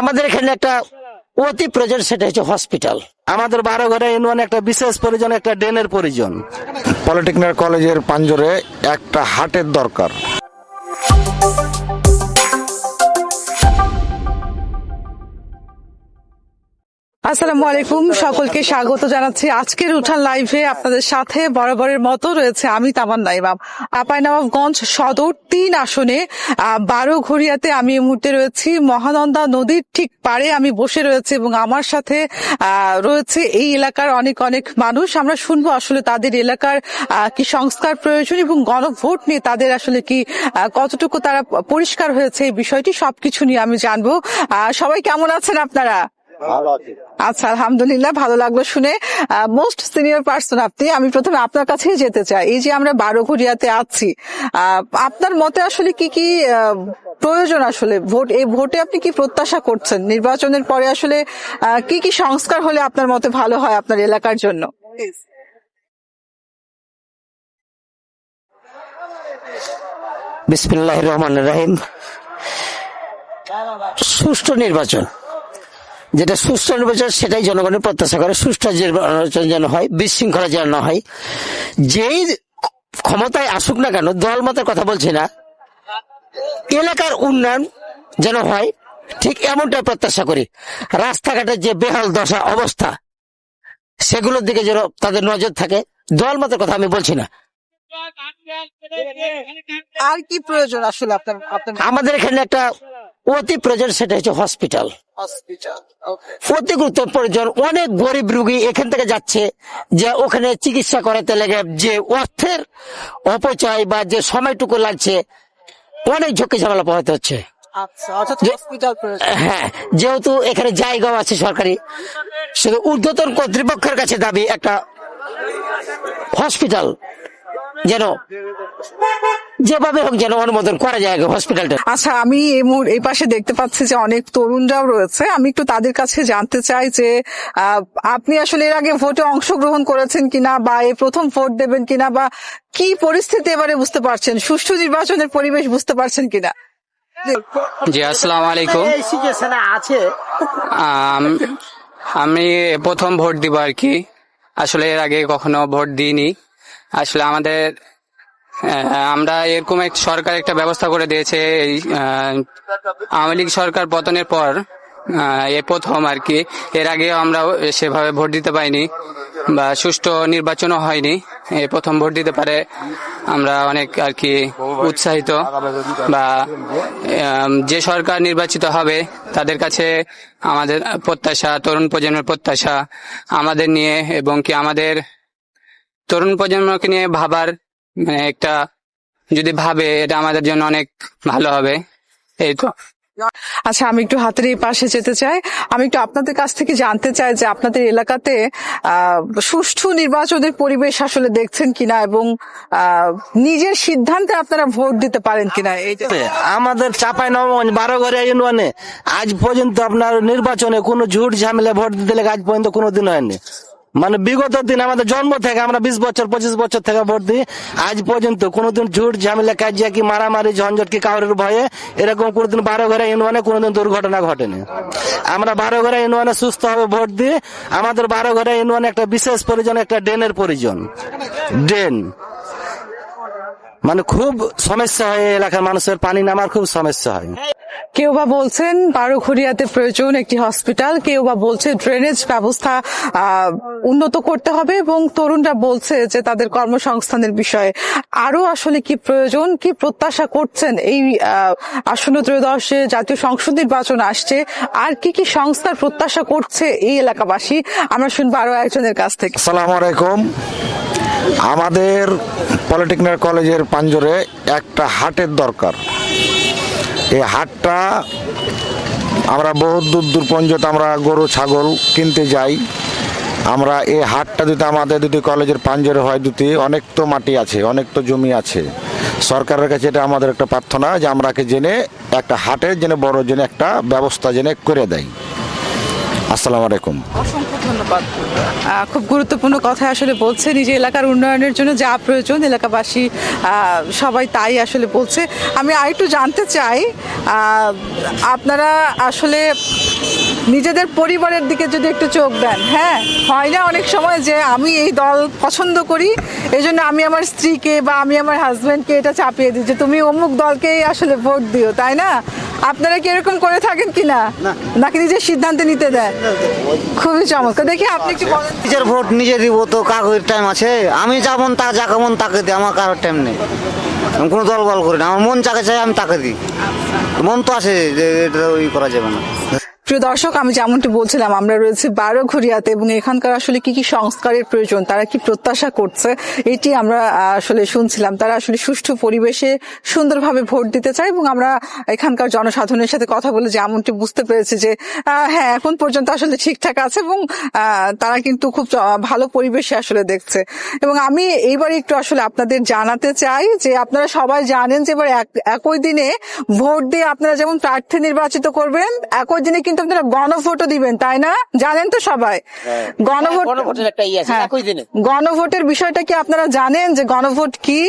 আমাদের এখানে একটা অতি প্রয়োজন, সেটা হচ্ছে হসপিটাল। আমাদের 12 ঘরে ইউনিয়নে একটা বিশেষ প্রয়োজন, একটা ড্রেনের প্রয়োজন। পলিটেকনিক কলেজের প্রাঙ্গণে একটা হাটের দরকার। আসসালামু আলাইকুম, সকলকে স্বাগত জানাচ্ছি আজকের উঠান লাইভে। আপনাদের সাথে বরাবরের মতো রয়েছে আমি তামান্না ইমাম। চাঁপাইনবাবগঞ্জ সদর 3 আসনে 12 ঘড়িয়াতে আমি এই মুহূর্তে রয়েছি। মহানন্দা নদীর ঠিক পাড়ে আমি বসে রয়েছি এবং আমার সাথে রয়েছে এই এলাকার অনেক অনেক মানুষ। আমরা শুনবো আসলে তাদের এলাকার কি সংস্কার প্রয়োজন এবং গণভোট নিয়ে তাদের আসলে কি কতটুকু তারা পরিষ্কার হয়েছে এই বিষয়টি, সবকিছু নিয়ে আমি জানবো। সবাই কেমন আছেন আপনারা? আচ্ছা, আলহামদুলিল্লাহ, ভালো লাগলো শুনে। মোস্ট সিনিয়র পার্সন আপনি, আমি প্রথমে আপনার কাছেই যেতে চাই। এই যে আমরা 12 ঘড়িয়াতে আছি, আপনার মতে আসলে কি কি প্রয়োজন আসলে এই ভোটে আপনি কি প্রত্যাশা করছেন? নির্বাচনের পরে আসলে কি কি সংস্কার হলে আপনার মতে ভালো হয় আপনার এলাকার জন্য? বিসমিল্লাহির রহমানির রহিম। সুষ্ঠু নির্বাচন, যেটা সুষ্ঠু নির্বাচন সেটাই জনগণের প্রত্যাশা করে। সুষ্ঠু নির্বাচন যেন হয়, বিশৃঙ্খলা যেন না হয়। যেই ক্ষমতায় আসুক না কেন, দল মতের কথা বলছি না, এলাকার উন্নয়ন যেন হয়, ঠিক এমনটাই প্রত্যাশা করি। রাস্তাঘাটের যে বেহাল দশা অবস্থা, সেগুলোর দিকে যেন তাদের নজর থাকে। দল মতের কথা আমি বলছি না। আর কি প্রয়োজন আসলে আপনার? আমাদের এখানে একটা অতি প্রয়োজন, সেটা হচ্ছে হসপিটাল। অতি গুরুত্ব প্রয়োজন। অনেক গরিব রোগী এখান থেকে যাচ্ছে, যে ওখানে চিকিৎসা করাতে লেগে যে অর্থের অপচয় বা যে সময়টুকু লাগছে, অনেক ঝুঁকি ঝামেলা পোহাতে হচ্ছে। হ্যাঁ, যেহেতু এখানে জায়গাও আছে সরকারি, শুধু ঊর্ধ্বতন কর্তৃপক্ষের কাছে দাবি একটা হসপিটাল যেন যেভাবে হোক যেন অনুমোদন করা যায় হসপিটালটা। আচ্ছা, আমি এই পাশে দেখতে পাচ্ছি যে অনেক তরুণরাও রয়েছে। আমি একটু তাদের কাছে জানতে চাই যে আপনি আসলে এর আগে ভোটে অংশগ্রহণ করেছেন কিনা, বা এই প্রথম ভোট দেবেন কিনা, বা কি পরিস্থিতি এবারে বুঝতে পারছেন, সুষ্ঠু নির্বাচনের পরিবেশ বুঝতে পারছেন কিনা? জি, আসসালামু আলাইকুম। আমি প্রথম ভোট দিব আর কি। আসলে এর আগে কখনো ভোট দিইনি। আসলে আমরা এরকম এক সরকার একটা ব্যবস্থা করে দিয়েছে, এই আওয়ামী লীগ সরকার পতনের পর এ প্রথম আর কি। এর আগে আমরা সেভাবে ভোট দিতে পাইনি বা সুষ্ঠু নির্বাচনও হয়নি। এই প্রথম ভোট দিতে পারে আমরা অনেক আর কি উৎসাহিত। বা যে সরকার নির্বাচিত হবে তাদের কাছে আমাদের প্রত্যাশা, তরুণ প্রজন্মের প্রত্যাশা আমাদের নিয়ে, এবং কি আমাদের তরুণ প্রজন্মকে নিয়ে ভাবার একটা, যদি ভাবে এটা আমাদের জন্য অনেক ভালো হবে। এই তো। আচ্ছা, আমি একটু হাতের এই পাশে যেতে চাই। আমি একটু আপনাদের কাছ থেকে জানতে চাই যে আপনাদের এলাকাতে সুষ্ঠু নির্বাচনের পরিবেশ আসলে দেখছেন কিনা, এবং নিজের সিদ্ধান্তে আপনারা ভোট দিতে পারেন কিনা। আমাদের চাঁপাইনবাবগঞ্জ 12 ঘরে ইউনিয়নে আজ পর্যন্ত আপনার নির্বাচনে কোনো ঝুট ঝামেলা ভোট দিতে লেগে আজ পর্যন্ত কোনোদিন হয়নি। মানে বিগত দিন আমাদের জন্ম থেকে আমরা 20 বছর 25 বছর থেকে ভোট দিই, আজ পর্যন্ত কোনোদিন ঝুট ঝামেলা কাজিয়া কি মারামারি ঝঞ্ঝট কি কাউরের ভয়ে এরকম কোনোদিন 12 ঘরে ইউনিয়নে কোনোদিন দুর্ঘটনা ঘটেনি। আমরা 12 ঘরে ইউনিয়নে সুস্থ ভাবে ভোট দিই। আমাদের 12 ঘরে ইউনিয়নে একটা বিশেষ প্রয়োজন, একটা ড্রেনের প্রয়োজন। ড্রেন মানে খুব সমস্যা হয়, এলাকার মানুষের পানি নামার খুব সমস্যা হয়। কেউ বা বলছেন 12 ঘড়িয়াতে প্রয়োজন একটি হসপিটাল, কেউ বা বলছে ড্রেনেজ ব্যবস্থা উন্নত করতে হবে, এবং তরুণরা বলছে যে তাদের কর্মসংস্থানের বিষয়ে আরো আসলে কি প্রয়োজন, কি প্রত্যাশা করছেন এই আসন্ন ত্রয়োদশে জাতীয় সংসদ নির্বাচন আসছে, আর কি কি সংস্কার প্রত্যাশা করছে এই এলাকাবাসী। আমরা শুনবো আরো একজনের কাছ থেকে। আসসালামু আলাইকুম। আমাদের পলিটেকনিক কলেজের প্রাঙ্গণে একটা হাটের দরকার। এই হাটটা আমরা বহুত দূর দূর পর্যন্ত আমরা গরু ছাগল কিনতে যাই। আমরা এই হাটটা যদি আমাদের কলেজের প্রাঙ্গণে হয়, অনেক তো মাটি আছে, অনেক তো জমি আছে। সরকারের কাছে এটা আমাদের একটা প্রার্থনা যে আমরাকে জেনে একটা হাটের জেনে বড় জেনে একটা ব্যবস্থা জেনে করে দেয়। আসসালামু আলাইকুম। অসংখ্য ধন্যবাদ। খুব গুরুত্বপূর্ণ কথা আসলে বলছে, নিজ এলাকার উন্নয়নের জন্য যা প্রয়োজন এলাকাবাসী সবাই তাই আসলে বলছে। আমি আরেকটু জানতে চাই, আপনারা আসলে নিজেদের পরিবারের দিকে যদি একটু চোখ দেন, হ্যাঁ, হয় না অনেক সময় যে আমি এই দল পছন্দ করি, এই জন্য আমি আমার স্ত্রীকে বা আমি আমার হাজব্যান্ডকে এটা চাপিয়ে দিই যে তুমি অমুক দলকেই আসলে ভোট দিও, তাই না? আপনারা কি এরকম করে থাকেন কিনা, নাকি নিজের সিদ্ধান্ত নিতে দেন? খুবই চমৎকার। দেখি আপনি কি বলেন। নিজের ভোট নিজে দিব, তো কাগজের টাইম আছে? আমি যাবন তা যাকে মন তাকে দিই, আমার কারোর টাইম নেই। আমি কোনো দল বল করি না, আমার মন যাকে চাই আমি তাকে দিই। মন তো আছে যে এটা ওই করা যাবে না। প্রিয় দর্শক, আমি যেমনটি বলছিলাম, আমরা রয়েছে বারোঘড়িয়াতে এবং এখানকার আসলে কি কি সংস্কারের প্রয়োজন, তারা কি প্রত্যাশা করছে, এটি আমরা আসলে শুনছিলাম। তারা আসলে সুষ্ঠু পরিবেশে সুন্দরভাবে ভোট দিতে চায় এবং আমরা এখানকার জনসাধারণের সাথে কথা বলে যেমনটি বুঝতে পেরেছি যে হ্যাঁ, এখন পর্যন্ত আসলে ঠিকঠাক আছে এবং তারা কিন্তু খুব ভালো পরিবেশে আসলে দেখছে। এবং আমি এইবার একটু আসলে আপনাদের জানাতে চাই যে আপনারা সবাই জানেন যে এবার একই দিনে ভোট দিয়ে আপনারা যেমন প্রার্থী নির্বাচিত করবেন, একই দিনে কিন্তু আপনারা গণভোটও দিবেন, তাই না? জানেন তো সবাই গণভোটের একটা গণভোটের বিষয়টা কি আপনারা জানেন যে গণভোট কি?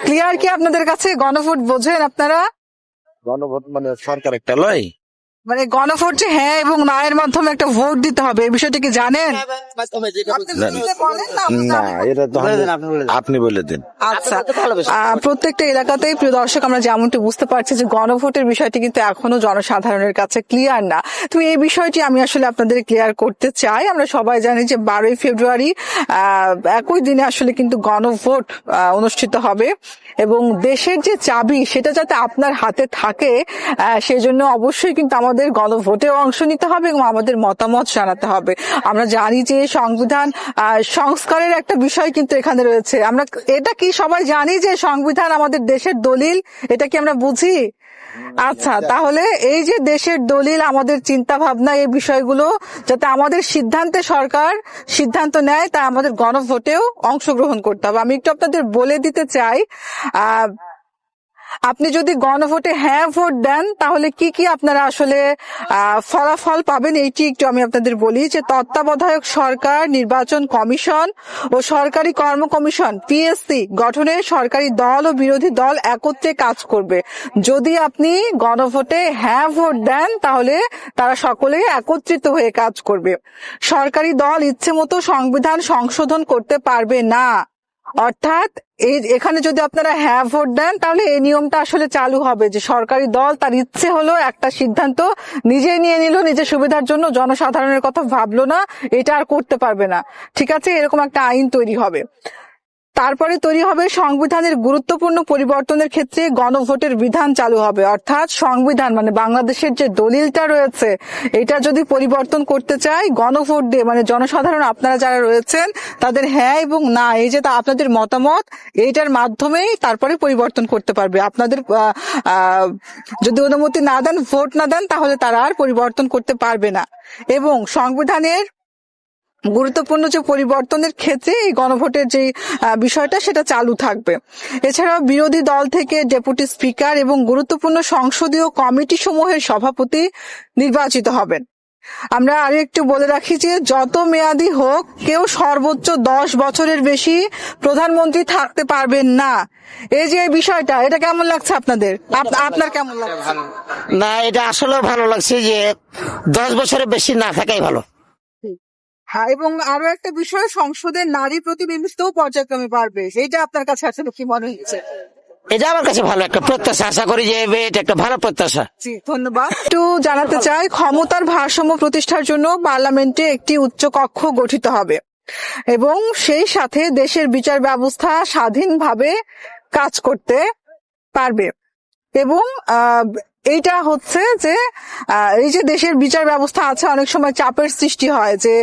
ক্লিয়ার কি আপনাদের কাছে? গণভোট বোঝেন আপনারা? গণভোট মানে সরকার একটা লয়, মানে গণভোট যে হ্যাঁ এবং না এর মাধ্যমে একটা ভোট দিতে হবে, এই বিষয়টা কি জানেন? আপনি বলেন না, না এটা তো আপনি বলে দিন। আচ্ছা, প্রত্যেকটা এলাকাতেই প্রিয় দর্শক আমরা যেমনটি বুঝতে পারছি যে গণভোটের বিষয়টি কিন্তু এখনো জনসাধারণের কাছে ক্লিয়ার না। তো এই বিষয়টি আমি আসলে আপনাদের ক্লিয়ার করতে চাই। আমরা সবাই জানি যে 12ই ফেব্রুয়ারি একই দিনে আসলে কিন্তু গণভোট অনুষ্ঠিত হবে এবং দেশের যে চাবি সেটা যাতে আপনার হাতে থাকে সেই জন্য অবশ্যই কিন্তু আমাদের গণভোটে অংশ নিতে হবে এবং আমাদের মতামত জানাতে হবে। আমরা জানি যে সংবিধান সংস্কারের একটা বিষয় কিন্তু এখানে রয়েছে। আমরা এটা কি সবাই জানি যে সংবিধান আমাদের দেশের দলিল, এটা কি আমরা বুঝি? আচ্ছা, তাহলে এই যে দেশের দলিল, আমাদের চিন্তা ভাবনা, এই বিষয়গুলো যাতে আমাদের সিদ্ধান্তে সরকার সিদ্ধান্ত নেয় তা আমাদের গণভোটেও অংশগ্রহণ করতে হবে। আমি একটু আপনাদের বলে দিতে চাই, আপনি যদি গণভোটে হ্যাঁ ভোট দেন তাহলে কি কি আপনারা আসলে ফলাফল পাবেন, এইটি একটু আমি আপনাদের বলি। যে তত্ত্বাবধায়ক সরকার, নির্বাচন কমিশন ও সরকারি কর্ম কমিশন পিএসসি গঠনে সরকারি দল ও বিরোধী দল একত্রে কাজ করবে। যদি আপনি গণভোটে হ্যাঁ ভোট দেন তাহলে তারা সকলে একত্রিত হয়ে কাজ করবে। সরকারি দল ইচ্ছে মতো সংবিধান সংশোধন করতে পারবে না। অর্থাৎ এখানে যদি আপনারা হ্যাঁ ভোট দেন তাহলে এই নিয়মটা আসলে চালু হবে যে সরকারি দল তার ইচ্ছে হলো একটা সিদ্ধান্ত নিজে নিয়ে নিল নিজের সুবিধার জন্য, জনসাধারণের কথা ভাবলো না, এটা আর করতে পারবে না। ঠিক আছে, এরকম একটা আইন তৈরি হবে। তারপরে তৈরি হবে সংবিধানের গুরুত্বপূর্ণ পরিবর্তনের ক্ষেত্রে গণভোটের বিধান চালু হবে। অর্থাৎ সংবিধান মানে বাংলাদেশের যে দলিলটা রয়েছে এটা যদি পরিবর্তন করতে চাই গণভোট দিয়ে, মানে জনসাধারণ আপনারা যারা রয়েছেন তাদের হ্যাঁ এবং না, এই যে আপনাদের মতামত, এইটার মাধ্যমেই তারপরে পরিবর্তন করতে পারবে। আপনাদের যদি অনুমতি না দেন, ভোট না দেন, তাহলে তারা আর পরিবর্তন করতে পারবে না। এবং সংবিধানের গুরুত্বপূর্ণ যে পরিবর্তনের ক্ষেত্রে এই গণভোটের যে বিষয়টা সেটা চালু থাকবে। এছাড়াও বিরোধী দল থেকে ডেপুটি স্পিকার এবং গুরুত্বপূর্ণ সংসদীয় কমিটি সমূহের সভাপতি নির্বাচিত হবেন। আমরা আরো একটু বলে রাখি যে যত মেয়াদি হোক কেউ সর্বোচ্চ 10 বছরের বেশি প্রধানমন্ত্রী থাকতে পারবেন না। এই যে এই বিষয়টা, এটা কেমন লাগছে আপনাদের? আপনার কেমন লাগছে? না, এটা আসলে ভালো লাগছে যে 10 বছরের বেশি না থাকাই ভালো। হ্যাঁ, এবং আরো একটা বিষয়, সংসদের নারী প্রতিনিধিত্বও পর্যায়ক্রমে বাড়বে। এইটা আপনার কাছে আসলে কি মনে হচ্ছে? এটা আমার কাছে ভালো একটা প্রত্যাশা, আশা করি যে এটা একটা ভালো প্রত্যাশা। জি, ধন্যবাদ। একটু জানাতে চাই, ক্ষমতার ভারসাম্য প্রতিষ্ঠার জন্য পার্লামেন্টে একটি উচ্চ কক্ষ গঠিত হবে এবং সেই সাথে দেশের বিচার ব্যবস্থা স্বাধীনভাবে কাজ করতে পারবে। এবং এইটা হচ্ছে যে এই যে দেশের বিচার ব্যবস্থা আছে, অনেক সময় চাপের সৃষ্টি হয় যে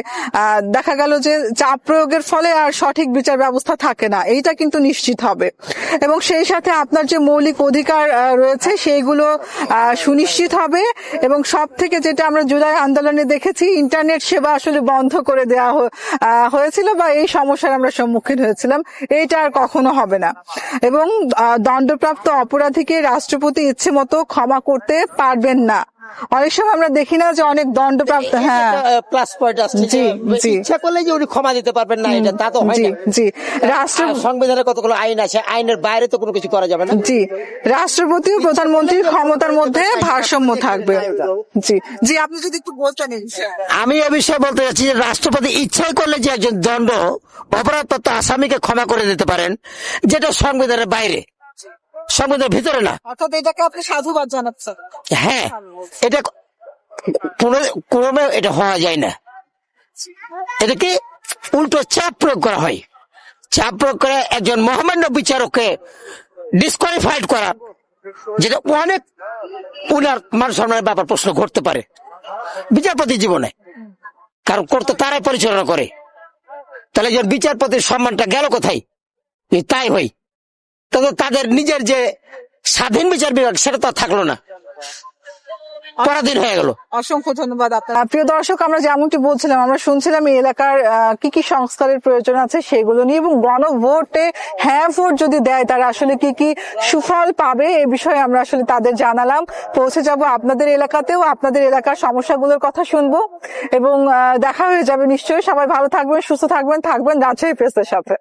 দেখা গেল যে চাপ প্রয়োগের ফলে আর সঠিক বিচার ব্যবস্থা থাকে না, এইটা কিন্তু নিশ্চিত হবে। এবং সেই সাথে আপনার যে মৌলিক অধিকার রয়েছে সেইগুলো সুনিশ্চিত হবে। এবং সব থেকে যেটা আমরা জুলাই আন্দোলনে দেখেছি, ইন্টারনেট সেবা আসলে বন্ধ করে দেওয়া হয়েছিল বা এই সমস্যার আমরা সম্মুখীন হয়েছিলাম, এইটা আর কখনো হবে না। এবং দণ্ডপ্রাপ্ত অপরাধীকে রাষ্ট্রপতি ইচ্ছে মতো ক্ষমা করতে পারবেন না। অনেক সময় আমরা দেখি না যে অনেক দণ্ডপ্রাপ্ত, হ্যাঁ প্লাস পয়েন্ট আসছে জি, যে জি। ইচ্ছা করলে যে উনি ক্ষমা দিতে পারবেন না, এটা তা তো হয় জি না। জি রাষ্ট্র আর সংবিধানে কতগুলো আইন আছে, আইনের বাইরে তো কোনো কিছু করা যাবে না। জি রাষ্ট্রপতি ও প্রধানমন্ত্রীর ক্ষমতার মধ্যে ভারসাম্য থাকবে। জি জি আপনি যদি একটু বলতেন এই বিষয়ে। আমি এ বিষয়ে বলতে চাচ্ছি যে রাষ্ট্রপতি ইচ্ছাই করলে যে একজন দণ্ড অপরাধপ্রাপ্ত আসামিকে ক্ষমা করে দিতে পারেন, যেটা সংবিধানের বাইরে, সংবিধানের ভিতরে না। অর্থাৎ এটাকে আপনি সাধুবাদ জানাচ্ছেন। হ্যাঁ, এটা কোনো এটা হওয়া যায় না। এটাকে উল্টো চাপ প্রয়োগ করা হয়, চাপ প্রয়োগ করে একজন মহামান্য বিচারককে ডিসকোয়ালিফাইড করা, যেটা অনেক উনার মান সম্মানের ব্যাপার প্রশ্ন ঘটতে পারে বিচারপতি জীবনে, কারণ করতে তারাই পরিচালনা করে। তাহলে যে বিচারপতির সম্মানটা গেল কোথায়? তাই হয়, তবে তাদের নিজের যে স্বাধীন বিচার বিভাগ সেটা তো আর থাকলো না, পরাধীন হয়ে গেল। অসংখ্য ধন্যবাদ আপনার। প্রিয় দর্শক, আমরা যেমনটি বলছিলাম, আমরা শুনছিলাম এই এলাকার কি কি সংস্কারের প্রয়োজন আছে সেগুলো নিয়ে, এবং গণভোটে হ্যাঁ ভোট যদি দেয় তারা আসলে কি কি সুফল পাবে এ বিষয়ে আমরা আসলে তাদের জানালাম। পৌঁছে যাব আপনাদের এলাকাতেও, আপনাদের এলাকার সমস্যাগুলোর কথা শুনবো, এবং দেখা হয়ে যাবে নিশ্চয়ই। সবাই ভালো থাকবেন, সুস্থ থাকবেন, রাজশাহী প্রেসের সাথে।